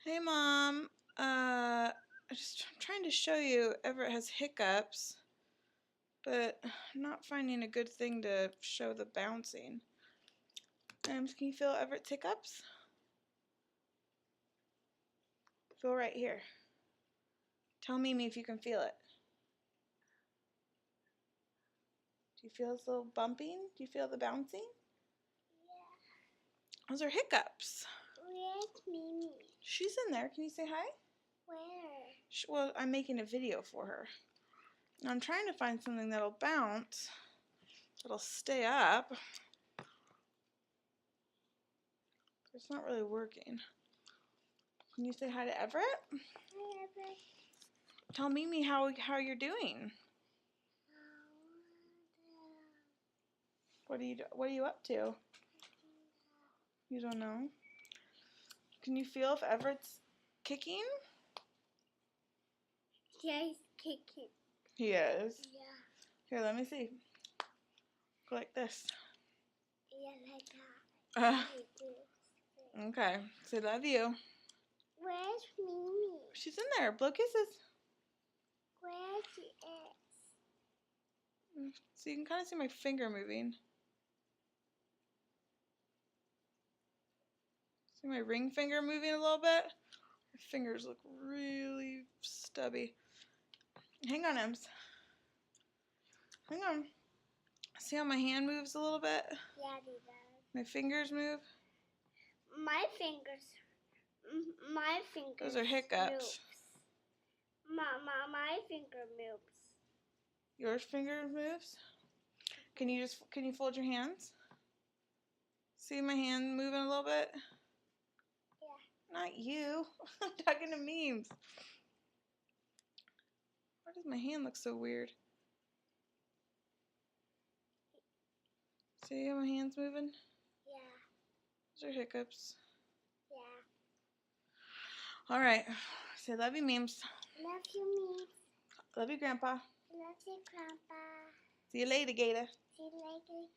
Hey, Mom. I'm trying to show you Everett has hiccups, but I'm not finding a good thing to show the bouncing. Can you feel Everett's hiccups? Feel right here. Tell Mimi if you can feel it. Do you feel this little bumping? Do you feel the bouncing? Yeah. Those are hiccups. Where's Mimi? She's in there. Can you say hi? Where? Well, I'm making a video for her. I'm trying to find something that'll bounce, that'll stay up. It's not really working. Can you say hi to Everett? Hi, Everett. Tell Mimi how you're doing. What are you up to? You don't know? Can you feel if Everett's kicking? Yeah, he's kicking. He is. Yeah. Here, let me see. Go like this. Yeah, like that. Okay. Say love you. Where's Mimi? She's in there. Blow kisses. Where she is? So you can kind of see my finger moving. See my ring finger moving a little bit? My fingers look really stubby. Hang on, Ems. Hang on. See how my hand moves a little bit? Yeah, he does. My fingers move? My fingers. Those are hiccups. My finger moves. Your finger moves? Can you fold your hands? See my hand moving a little bit? Yeah. Not you. I'm talking to memes. Why does my hand look so weird? See how my hand's moving? Yeah. Those are hiccups. Yeah. Alright. Say love you, memes. Love you, memes. Love you, Grandpa. Love you, Grandpa. See you later, Gator. See you later.